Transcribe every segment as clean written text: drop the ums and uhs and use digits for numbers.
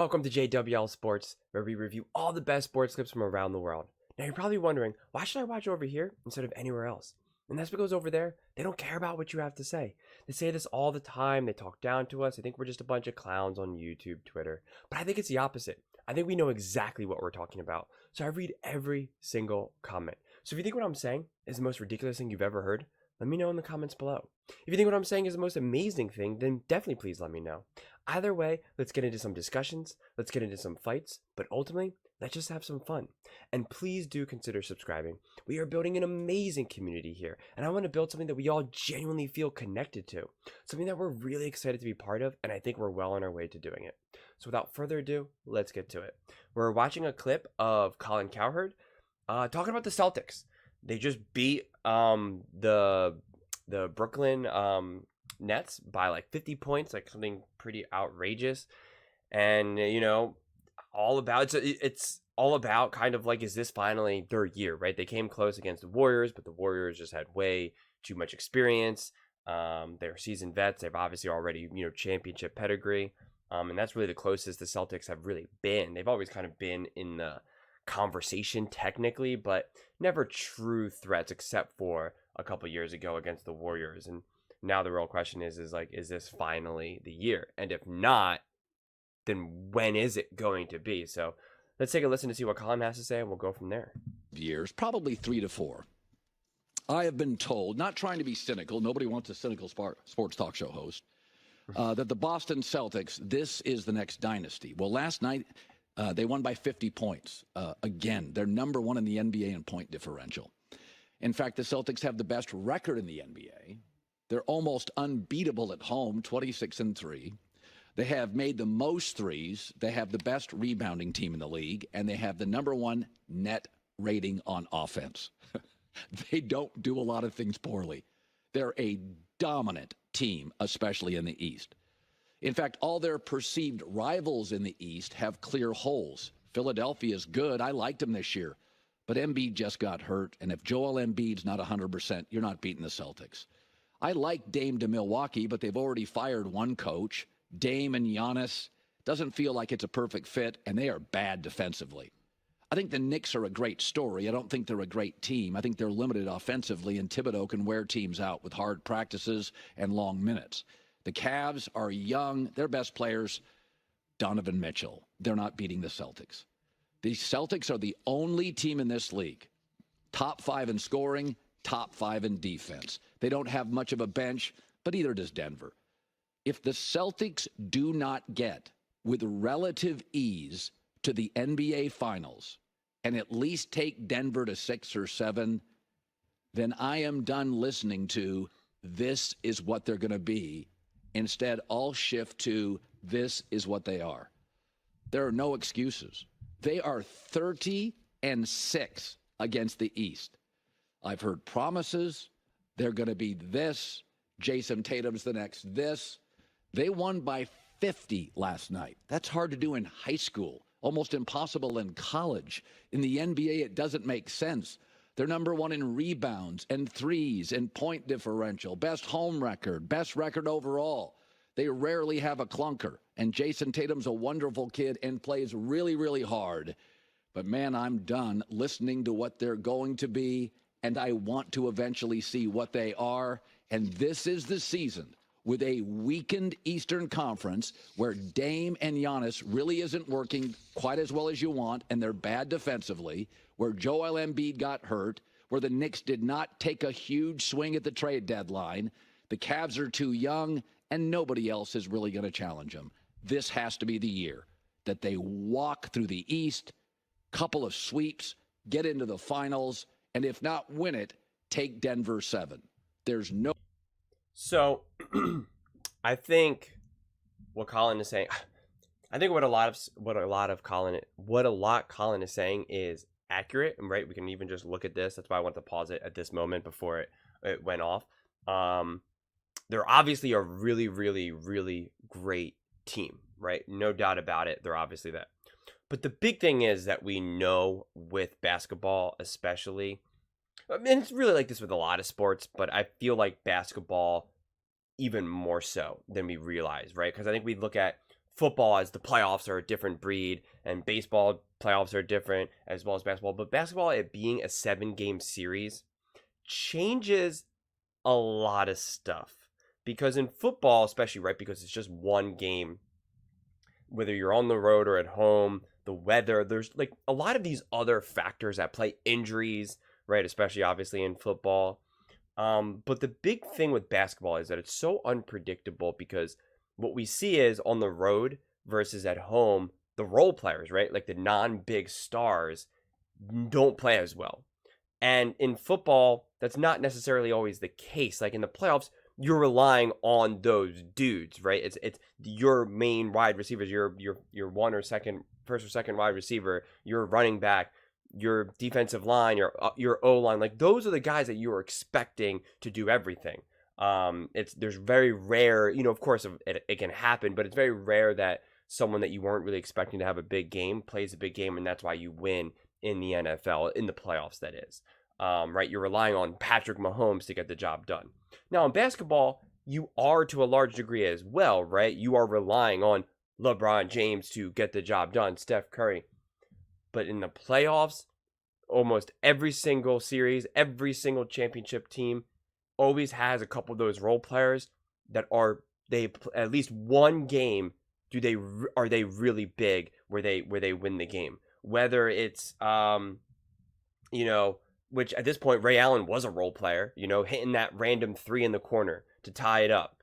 Welcome to JWL Sports, where we review all the best sports clips from around the world. Now, you're probably wondering, why should I watch over here instead of anywhere else? And that's because over there, they don't care about what you have to say. They say this all the time. They talk down to us. They think we're just a bunch of clowns on YouTube, Twitter. But I think it's the opposite. I think we know exactly what we're talking about. So I read every single comment. So if you think what I'm saying is the most ridiculous thing you've ever heard, let me know in the comments below. If you think what I'm saying is the most amazing thing, then definitely please let me know. Either way, let's get into some discussions, let's get into some fights, but ultimately, let's just have some fun. And please do consider subscribing. We are building an amazing community here, and I want to build something that we all genuinely feel connected to, something that we're really excited to be part of, and I think we're well on our way to doing it. So without further ado, let's get to it. We're watching a clip of Colin Cowherd talking about the Celtics. They just beat the Brooklyn Nets by like 50 points, like something pretty outrageous. And it's all about kind of like, is this finally their year, right? They came close against the Warriors, but the Warriors just had way too much experience. They're seasoned vets. They've obviously already championship pedigree, and that's really the closest the Celtics have really been. They've always kind of been in the conversation technically, but never true threats except for a couple years ago against the Warriors. And now the real question is this finally the year? And if not, then when is it going to be? So let's take a listen to see what Colin has to say, and we'll go from there. Years, probably 3 to 4. I have been told, not trying to be cynical, nobody wants a cynical sports talk show host, that the Boston Celtics, this is the next dynasty. Well, last night, they won by 50 points. Again, they're number one in the NBA in point differential. In fact, the Celtics have the best record in the NBA. They're almost unbeatable at home, 26-3. They have made the most threes. They have the best rebounding team in the league, and they have the number one net rating on offense. They don't do a lot of things poorly. They're a dominant team, especially in the East. In fact, all their perceived rivals in the East have clear holes. Philadelphia is good. I liked them this year. But Embiid just got hurt, and if Joel Embiid's not 100%, you're not beating the Celtics. I like Dame to Milwaukee, but they've already fired one coach. Dame and Giannis doesn't feel like it's a perfect fit, and they are bad defensively. I think the Knicks are a great story. I don't think they're a great team. I think they're limited offensively, and Thibodeau can wear teams out with hard practices and long minutes. The Cavs are young. Their best players, Donovan Mitchell. They're not beating the Celtics. The Celtics are the only team in this league, top 5 in scoring, top 5 in defense. They don't have much of a bench, but either does Denver. If the Celtics do not get, with relative ease, to the NBA Finals and at least take Denver to 6 or 7, then I am done listening to this is what they're going to be. Instead, I'll shift to this is what they are. There are no excuses. They are 30-6 against the East. I've heard promises. They're going to be this. Jason Tatum's the next this. They won by 50 last night. That's hard to do in high school, almost impossible in college. In the NBA, it doesn't make sense. They're number one in rebounds and threes and point differential, best home record, best record overall. They rarely have a clunker. And Jason Tatum's a wonderful kid and plays really, really hard. But, man, I'm done listening to what they're going to be, and I want to eventually see what they are. And this is the season with a weakened Eastern Conference where Dame and Giannis really isn't working quite as well as you want, and they're bad defensively, where Joel Embiid got hurt, where the Knicks did not take a huge swing at the trade deadline. The Cavs are too young, and nobody else is really going to challenge them. This has to be the year that they walk through the East, couple of sweeps, get into the finals, and if not win it, take Denver 7. There's no... So, I think what Colin is saying, I think what a lot Colin is saying is accurate, and right, we can even just look at this. That's why I want to pause it at this moment before it went off. They're obviously a really, really, really great team, right? No doubt about it. They're obviously that. But the big thing is that we know with basketball, especially, I mean, it's really like this with a lot of sports, but I feel like basketball even more so than we realize, right? Because I think we look at football, as the playoffs are a different breed, and baseball playoffs are different as well as basketball. But basketball, it being a 7-game series, changes a lot of stuff. Because in football, especially, right, because it's just one game, whether you're on the road or at home, the weather, there's like a lot of these other factors at play, injuries, right, especially obviously in football. But the big thing with basketball is that it's so unpredictable because what we see is on the road versus at home, the role players, right, like the non-big stars, don't play as well. And in football, that's not necessarily always the case. Like in the playoffs, you're relying on those dudes, right? It's your main wide receivers, your one or second, first or second wide receiver, your running back, your defensive line, your O line. Like those are the guys that you are expecting to do everything. There's very rare, of course it can happen, but it's very rare that someone that you weren't really expecting to have a big game plays a big game, and that's why you win in the NFL, in the playoffs, that is. Right? You're relying on Patrick Mahomes to get the job done. Now, in basketball, you are to a large degree as well, right? You are relying on LeBron James to get the job done, Steph Curry. But in the playoffs, almost every single series, every single championship team always has a couple of those role players that they at least one game are they really big where they win the game. Whether it's which at this point Ray Allen was a role player, hitting that random three in the corner to tie it up.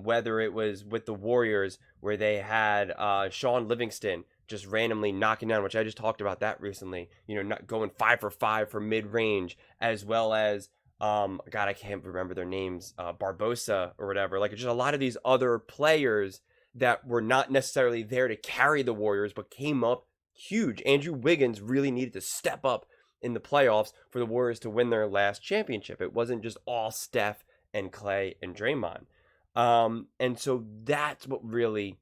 Whether it was with the Warriors where they had Sean Livingston just randomly knocking down, which I just talked about that recently, not going 5 for 5 for mid-range, as well as God, I can't remember their names, Barbosa or whatever. Like, just a lot of these other players that were not necessarily there to carry the Warriors, but came up huge. Andrew Wiggins really needed to step up in the playoffs for the Warriors to win their last championship. It wasn't just all Steph and Clay and Draymond. And so that's what really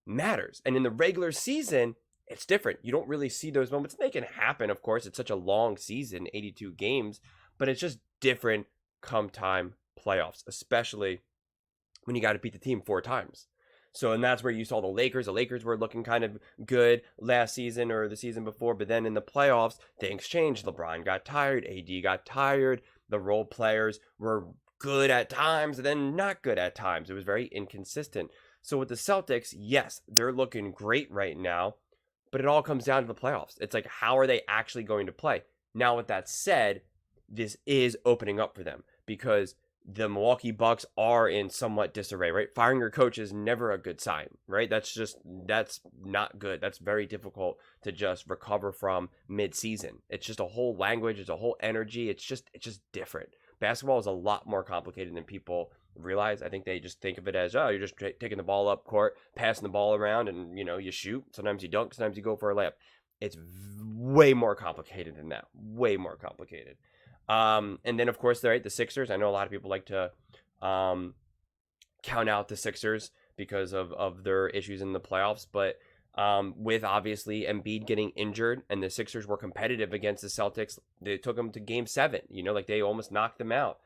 matters. And in the regular season, it's different. You don't really see those moments. They can happen, of course. It's such a long season, 82 games, but it's just different come time playoffs, especially when you got to beat the team 4 times. So, and that's where you saw the Lakers. The Lakers were looking kind of good last season or the season before, but then in the playoffs, things changed. LeBron got tired. AD got tired. The role players were good at times, and then not good at times. It was very inconsistent. So with the Celtics, yes, they're looking great right now, but it all comes down to the playoffs. It's like, how are they actually going to play? Now, with that said, this is opening up for them because the Milwaukee Bucks are in somewhat disarray, right? Firing your coach is never a good sign, right? That's not good. That's very difficult to just recover from mid-season. It's just a whole language. It's a whole energy. It's just different. Basketball is a lot more complicated than people realize. I think they just think of it as, oh, you're just taking the ball up court, passing the ball around, and, you shoot. Sometimes you dunk. Sometimes you go for a layup. It's way more complicated than that. Way more complicated. And then, of course, the Sixers. I know a lot of people like to count out the Sixers because of their issues in the playoffs. But with, obviously, Embiid getting injured and the Sixers were competitive against the Celtics, they took them to Game 7. They almost knocked them out.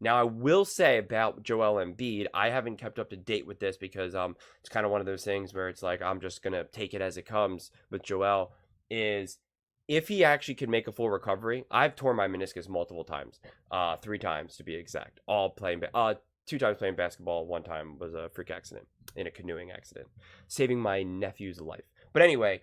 Now, I will say about Joel Embiid, I haven't kept up to date with this because it's kind of one of those things where it's like I'm just going to take it as it comes with Joel, is if he actually can make a full recovery. I've torn my meniscus multiple times, 3 times to be exact, all playing 2 times playing basketball. 1 time was a freak accident in a canoeing accident, saving my nephew's life. But anyway,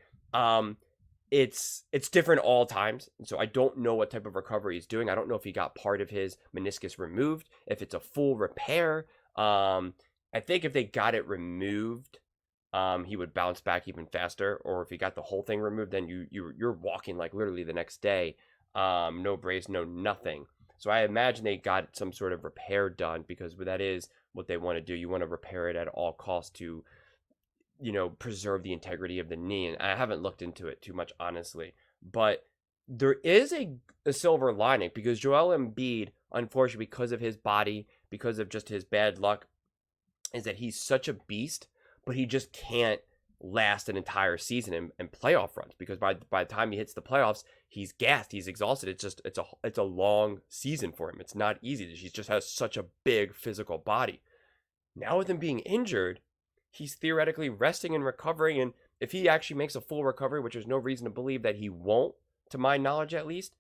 it's different all times. So I don't know what type of recovery he's doing. I don't know if he got part of his meniscus removed, if it's a full repair. I think if they got it removed, he would bounce back even faster. Or if he got the whole thing removed, then you're walking like literally the next day. No brace, no nothing. So I imagine they got some sort of repair done because that is what they want to do. You want to repair it at all costs to, preserve the integrity of the knee. And I haven't looked into it too much, honestly. But there is a silver lining because Joel Embiid, unfortunately, because of his body, because of just his bad luck, is that he's such a beast, but he just can't last an entire season in playoff runs because by the time he hits the playoffs, he's gassed, he's exhausted. It's a long season for him. It's not easy. He just has such a big physical body. Now with him being injured, he's theoretically resting and recovering. And if he actually makes a full recovery, which there's no reason to believe that he won't, to my knowledge at least,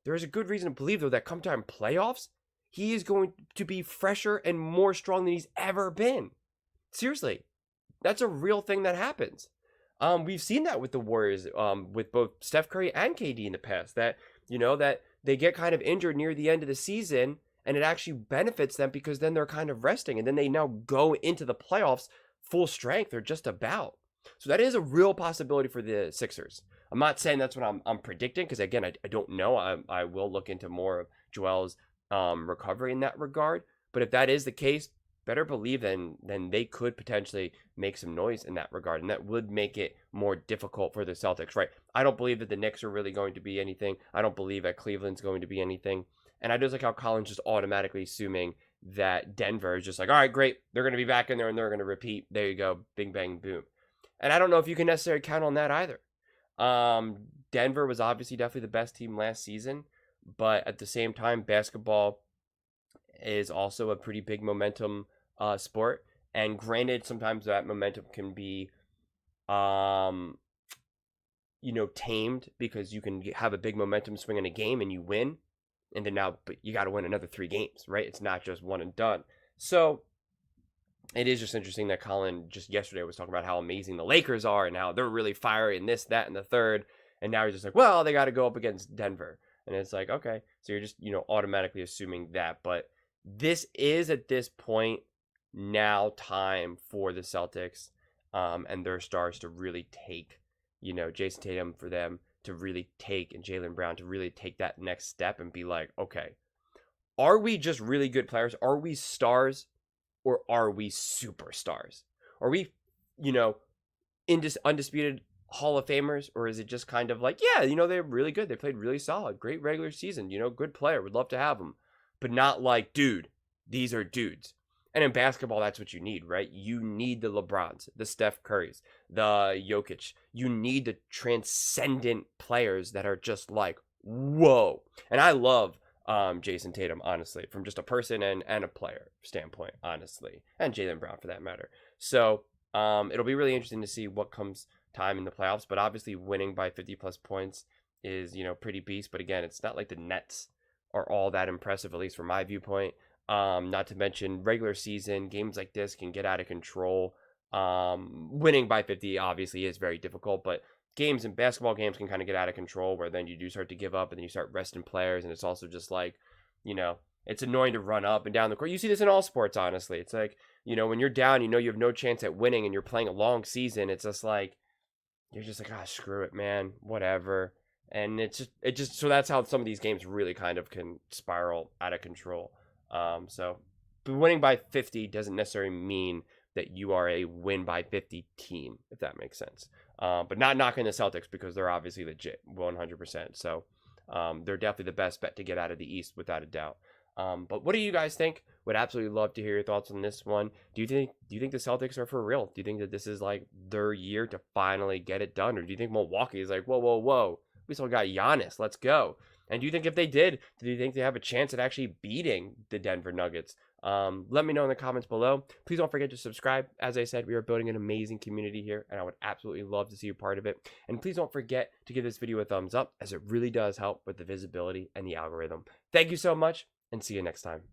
there is a good reason to believe, though, that come time playoffs, he is going to be fresher and more strong than he's ever been. Seriously, that's a real thing that happens. We've seen that with the Warriors, with both Steph Curry and KD in the past, that, that they get kind of injured near the end of the season, and it actually benefits them because then they're kind of resting, and then they now go into the playoffs full strength or just about. So that is a real possibility for the Sixers. I'm not saying that's what I'm predicting, because again, I don't know. I will look into more of Joel's recovery in that regard. But if that is the case, better believe then they could potentially make some noise in that regard, and that would make it more difficult for the Celtics, right? I don't believe that the Knicks are really going to be anything. I don't believe that Cleveland's going to be anything. And I just like how Colin's just automatically assuming that Denver is just like, all right, great, they're going to be back in there and they're going to repeat. There you go, bing, bang, boom. And I don't know if you can necessarily count on that either. Denver was obviously definitely the best team last season, but at the same time, basketball is also a pretty big momentum sport. And granted, sometimes that momentum can be, tamed, because you can have a big momentum swing in a game and you win. And then now, but you got to win another 3 games, right? It's not just one and done. So it is just interesting that Colin just yesterday was talking about how amazing the Lakers are and how they're really fiery and this, that, and the third. And now he's just like, well, they got to go up against Denver. And it's like, okay, so you're just, automatically assuming that. But this is at this point now time for the Celtics and their stars to really take, Jason Tatum for them to really take, and Jaylen Brown to really take that next step and be like, okay, are we just really good players? Are we stars, or are we superstars? Are we, undisputed Hall of Famers, or is it just kind of like, yeah, they're really good. They played really solid, great regular season, good player. Would love to have them, but not like, dude, these are dudes. And in basketball, that's what you need, right? You need the LeBrons, the Steph Currys, the Jokic. You need the transcendent players that are just like, whoa. And I love Jason Tatum, honestly, from just a person and a player standpoint, honestly. And Jaylen Brown, for that matter. So it'll be really interesting to see what comes time in the playoffs. But obviously, winning by 50-plus points is, pretty beast. But again, it's not like the Nets are all that impressive, at least from my viewpoint. Not to mention regular season games like this can get out of control. Winning by 50 obviously is very difficult, but games and basketball games can kind of get out of control where then you do start to give up and then you start resting players. And it's also just like, it's annoying to run up and down the court. You see this in all sports, honestly. It's like, when you're down, you have no chance at winning and you're playing a long season. It's just like, you're just like, screw it, man, whatever. And it's just, so that's how some of these games really kind of can spiral out of control. But winning by 50 doesn't necessarily mean that you are a win by 50 team, if that makes sense. But not knocking the Celtics, because they're obviously legit 100%. So they're definitely the best bet to get out of the East without a doubt. But what do you guys think? Would absolutely love to hear your thoughts on this one. Do you think the Celtics are for real? Do you think that this is like their year to finally get it done? Or do you think Milwaukee is like, whoa, we still got Giannis, let's go? And do you think if they did you think they have a chance at actually beating the Denver Nuggets? Let me know in the comments below. Please don't forget to subscribe. As I said, we are building an amazing community here, and I would absolutely love to see you part of it. And please don't forget to give this video a thumbs up, as it really does help with the visibility and the algorithm. Thank you so much, and see you next time.